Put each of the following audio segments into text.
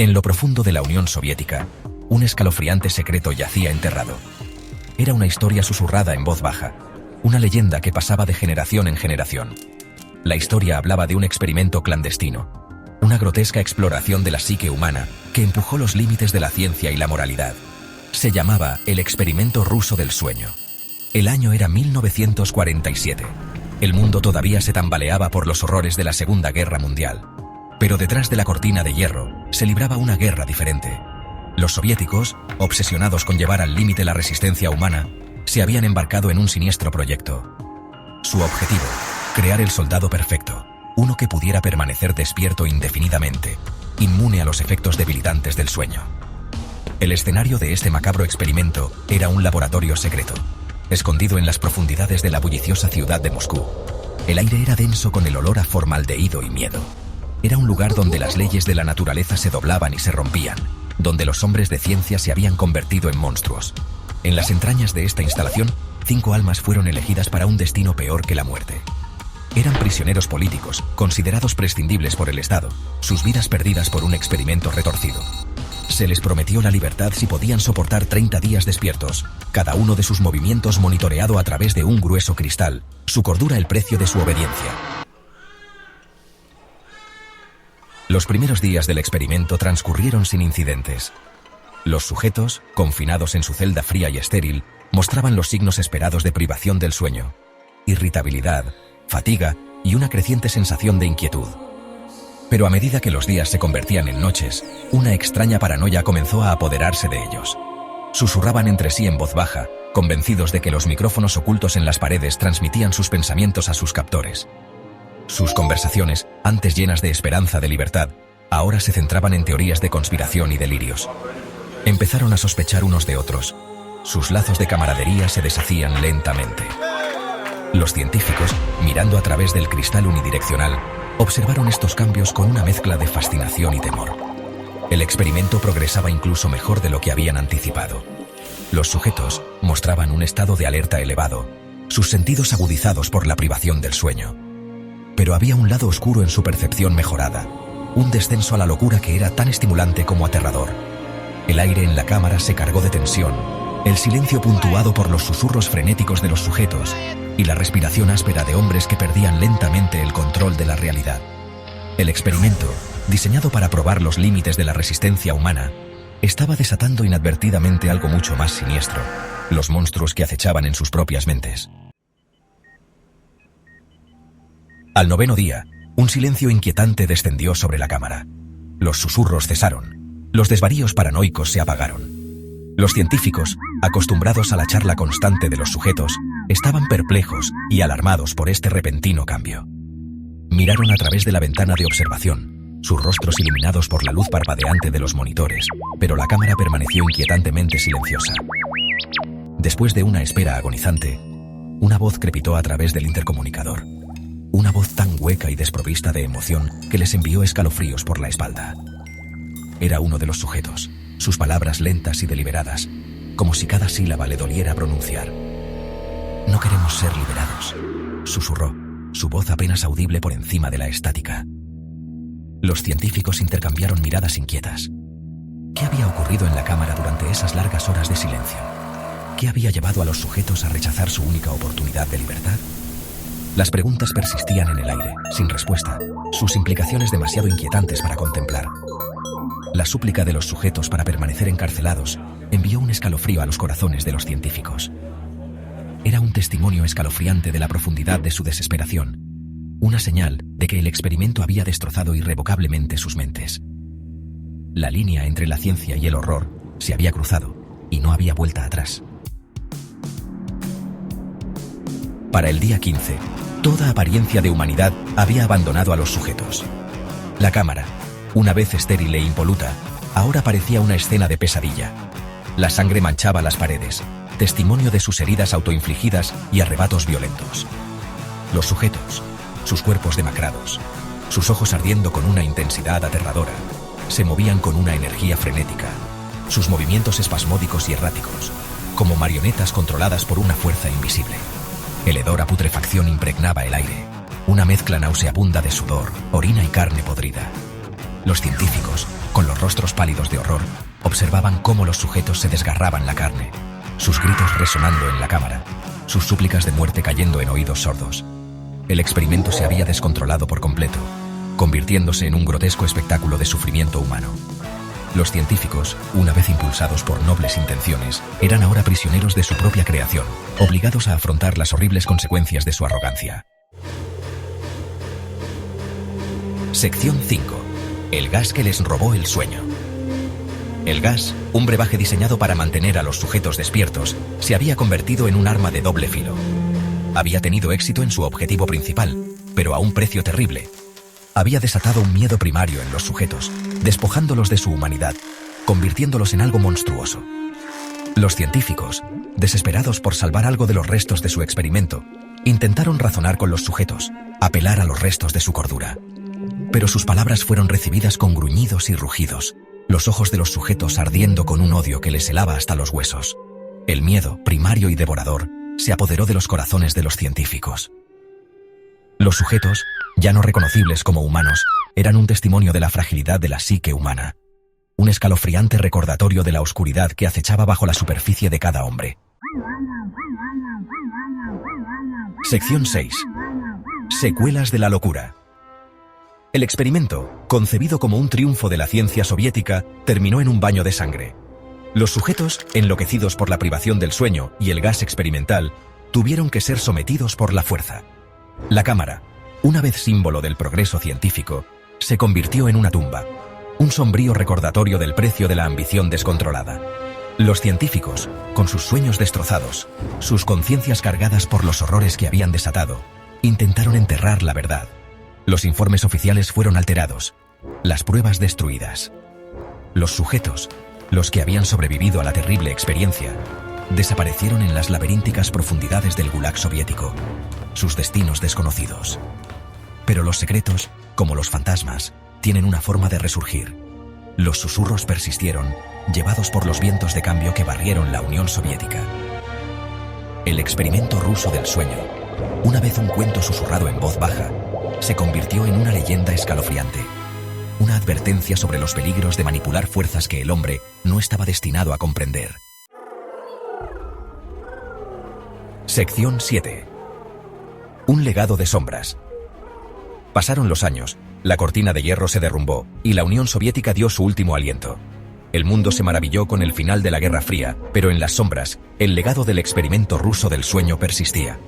En lo profundo de la Unión Soviética, un escalofriante secreto yacía enterrado. Era una historia susurrada en voz baja, una leyenda que pasaba de generación en generación. La historia hablaba de un experimento clandestino, una grotesca exploración de la psique humana que empujó los límites de la ciencia y la moralidad. Se llamaba el experimento ruso del sueño. El año era 1947. El mundo todavía se tambaleaba por los horrores de la Segunda Guerra Mundial. Pero detrás de la cortina de hierro se libraba una guerra diferente. Los soviéticos, obsesionados con llevar al límite la resistencia humana, se habían embarcado en un siniestro proyecto. Su objetivo: crear el soldado perfecto, uno que pudiera permanecer despierto indefinidamente, inmune a los efectos debilitantes del sueño. El escenario de este macabro experimento era un laboratorio secreto, escondido en las profundidades de la bulliciosa ciudad de Moscú. El aire era denso con el olor a formaldehído y miedo. Era un lugar donde las leyes de la naturaleza se doblaban y se rompían, donde los hombres de ciencia se habían convertido en monstruos. En las entrañas de esta instalación, 5 almas fueron elegidas para un destino peor que la muerte. Eran prisioneros políticos, considerados prescindibles por el Estado, sus vidas perdidas por un experimento retorcido. Se les prometió la libertad si podían soportar 30 días despiertos, cada uno de sus movimientos monitoreado a través de un grueso cristal, su cordura el precio de su obediencia. Los primeros días del experimento transcurrieron sin incidentes. Los sujetos, confinados en su celda fría y estéril, mostraban los signos esperados de privación del sueño: irritabilidad, fatiga y una creciente sensación de inquietud. Pero a medida que los días se convertían en noches, una extraña paranoia comenzó a apoderarse de ellos. Susurraban entre sí en voz baja, convencidos de que los micrófonos ocultos en las paredes transmitían sus pensamientos a sus captores. Sus conversaciones, antes llenas de esperanza de libertad, ahora se centraban en teorías de conspiración y delirios. Empezaron a sospechar unos de otros. Sus lazos de camaradería se deshacían lentamente. Los científicos, mirando a través del cristal unidireccional, observaron estos cambios con una mezcla de fascinación y temor. El experimento progresaba incluso mejor de lo que habían anticipado. Los sujetos mostraban un estado de alerta elevado, sus sentidos agudizados por la privación del sueño. Pero había un lado oscuro en su percepción mejorada, un descenso a la locura que era tan estimulante como aterrador. El aire en la cámara se cargó de tensión, el silencio puntuado por los susurros frenéticos de los sujetos y la respiración áspera de hombres que perdían lentamente el control de la realidad. El experimento, diseñado para probar los límites de la resistencia humana, estaba desatando inadvertidamente algo mucho más siniestro: los monstruos que acechaban en sus propias mentes. Al 9º día, un silencio inquietante descendió sobre la cámara. Los susurros cesaron. Los desvaríos paranoicos se apagaron. Los científicos, acostumbrados a la charla constante de los sujetos, estaban perplejos y alarmados por este repentino cambio. Miraron a través de la ventana de observación, sus rostros iluminados por la luz parpadeante de los monitores, pero la cámara permaneció inquietantemente silenciosa. Después de una espera agonizante, una voz crepitó a través del intercomunicador. Una voz tan hueca y desprovista de emoción que les envió escalofríos por la espalda. Era uno de los sujetos, sus palabras lentas y deliberadas, como si cada sílaba le doliera pronunciar. «No queremos ser liberados», susurró, su voz apenas audible por encima de la estática. Los científicos intercambiaron miradas inquietas. ¿Qué había ocurrido en la cámara durante esas largas horas de silencio? ¿Qué había llevado a los sujetos a rechazar su única oportunidad de libertad? Las preguntas persistían en el aire, sin respuesta, sus implicaciones demasiado inquietantes para contemplar. La súplica de los sujetos para permanecer encarcelados envió un escalofrío a los corazones de los científicos. Era un testimonio escalofriante de la profundidad de su desesperación, una señal de que el experimento había destrozado irrevocablemente sus mentes. La línea entre la ciencia y el horror se había cruzado y no había vuelta atrás. Para el día 15, toda apariencia de humanidad había abandonado a los sujetos. La cámara, una vez estéril e impoluta, ahora parecía una escena de pesadilla. La sangre manchaba las paredes, testimonio de sus heridas autoinfligidas y arrebatos violentos. Los sujetos, sus cuerpos demacrados, sus ojos ardiendo con una intensidad aterradora, se movían con una energía frenética, sus movimientos espasmódicos y erráticos, como marionetas controladas por una fuerza invisible. El hedor a putrefacción impregnaba el aire, una mezcla nauseabunda de sudor, orina y carne podrida. Los científicos, con los rostros pálidos de horror, observaban cómo los sujetos se desgarraban la carne, sus gritos resonando en la cámara, sus súplicas de muerte cayendo en oídos sordos. El experimento se había descontrolado por completo, convirtiéndose en un grotesco espectáculo de sufrimiento humano. Los científicos, una vez impulsados por nobles intenciones, eran ahora prisioneros de su propia creación, obligados a afrontar las horribles consecuencias de su arrogancia. Sección 5. El gas que les robó el sueño. El gas, un brebaje diseñado para mantener a los sujetos despiertos, se había convertido en un arma de doble filo. Había tenido éxito en su objetivo principal, pero a un precio terrible. Había desatado un miedo primario en los sujetos, despojándolos de su humanidad, convirtiéndolos en algo monstruoso. Los científicos, desesperados por salvar algo de los restos de su experimento, intentaron razonar con los sujetos, apelar a los restos de su cordura. Pero sus palabras fueron recibidas con gruñidos y rugidos, los ojos de los sujetos ardiendo con un odio que les helaba hasta los huesos. El miedo, primario y devorador, se apoderó de los corazones de los científicos. Los sujetos, ya no reconocibles como humanos, eran un testimonio de la fragilidad de la psique humana, un escalofriante recordatorio de la oscuridad que acechaba bajo la superficie de cada hombre. Sección 6. Secuelas de la locura. El experimento, concebido como un triunfo de la ciencia soviética, terminó en un baño de sangre. Los sujetos, enloquecidos por la privación del sueño y el gas experimental, tuvieron que ser sometidos por la fuerza. La cámara, una vez símbolo del progreso científico, se convirtió en una tumba, un sombrío recordatorio del precio de la ambición descontrolada. Los científicos, con sus sueños destrozados, sus conciencias cargadas por los horrores que habían desatado, intentaron enterrar la verdad. Los informes oficiales fueron alterados, las pruebas destruidas. Los sujetos, los que habían sobrevivido a la terrible experiencia, desaparecieron en las laberínticas profundidades del Gulag soviético, sus destinos desconocidos. Pero los secretos, como los fantasmas, tienen una forma de resurgir. Los susurros persistieron, llevados por los vientos de cambio que barrieron la Unión Soviética. El experimento ruso del sueño, una vez un cuento susurrado en voz baja, se convirtió en una leyenda escalofriante, una advertencia sobre los peligros de manipular fuerzas que el hombre no estaba destinado a comprender. Sección 7. Un legado de sombras. Pasaron los años, la cortina de hierro se derrumbó y la Unión Soviética dio su último aliento. El mundo se maravilló con el final de la Guerra Fría, pero en las sombras, el legado del experimento ruso del sueño persistía.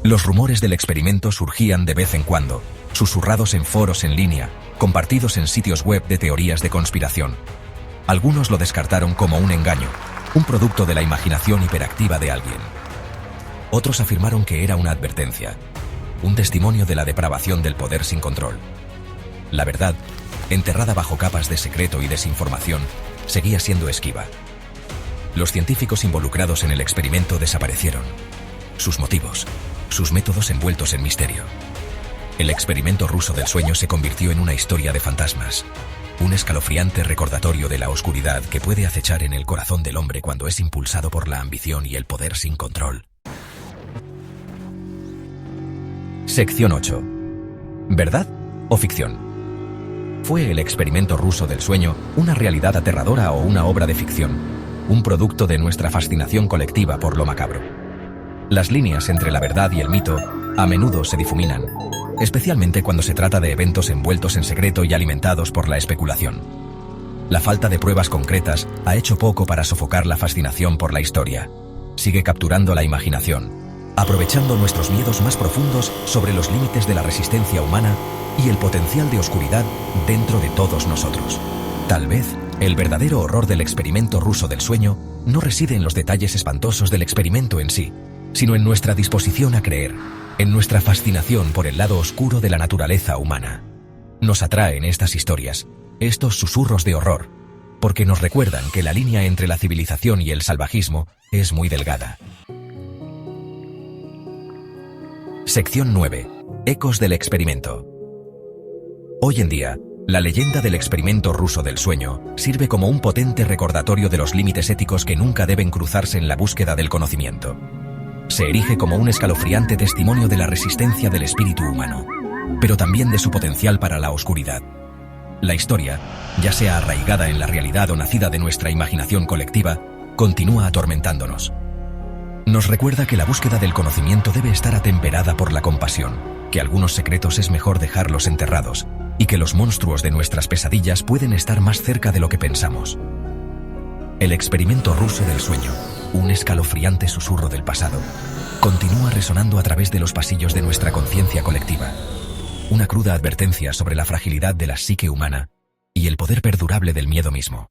Los rumores del experimento surgían de vez en cuando, susurrados en foros en línea, compartidos en sitios web de teorías de conspiración. Algunos lo descartaron como un engaño, un producto de la imaginación hiperactiva de alguien. Otros afirmaron que era una advertencia, un testimonio de la depravación del poder sin control. La verdad, enterrada bajo capas de secreto y desinformación, seguía siendo esquiva. Los científicos involucrados en el experimento desaparecieron. Sus motivos, sus métodos envueltos en misterio. El experimento ruso del sueño se convirtió en una historia de fantasmas, un escalofriante recordatorio de la oscuridad que puede acechar en el corazón del hombre cuando es impulsado por la ambición y el poder sin control. Sección 8. ¿Verdad o ficción? ¿Fue el experimento ruso del sueño una realidad aterradora o una obra de ficción, un producto de nuestra fascinación colectiva por lo macabro? Las líneas entre la verdad y el mito a menudo se difuminan, especialmente cuando se trata de eventos envueltos en secreto y alimentados por la especulación. La falta de pruebas concretas ha hecho poco para sofocar la fascinación por la historia. Sigue capturando la imaginación, aprovechando nuestros miedos más profundos sobre los límites de la resistencia humana y el potencial de oscuridad dentro de todos nosotros. Tal vez, el verdadero horror del experimento ruso del sueño no reside en los detalles espantosos del experimento en sí, sino en nuestra disposición a creer, en nuestra fascinación por el lado oscuro de la naturaleza humana. Nos atraen estas historias, estos susurros de horror, porque nos recuerdan que la línea entre la civilización y el salvajismo es muy delgada. Sección 9. Ecos del experimento. Hoy en día, la leyenda del experimento ruso del sueño sirve como un potente recordatorio de los límites éticos que nunca deben cruzarse en la búsqueda del conocimiento. Se erige como un escalofriante testimonio de la resistencia del espíritu humano, pero también de su potencial para la oscuridad. La historia, ya sea arraigada en la realidad o nacida de nuestra imaginación colectiva, continúa atormentándonos. Nos recuerda que la búsqueda del conocimiento debe estar atemperada por la compasión, que algunos secretos es mejor dejarlos enterrados, y que los monstruos de nuestras pesadillas pueden estar más cerca de lo que pensamos. El experimento ruso del sueño, un escalofriante susurro del pasado, continúa resonando a través de los pasillos de nuestra conciencia colectiva. Una cruda advertencia sobre la fragilidad de la psique humana y el poder perdurable del miedo mismo.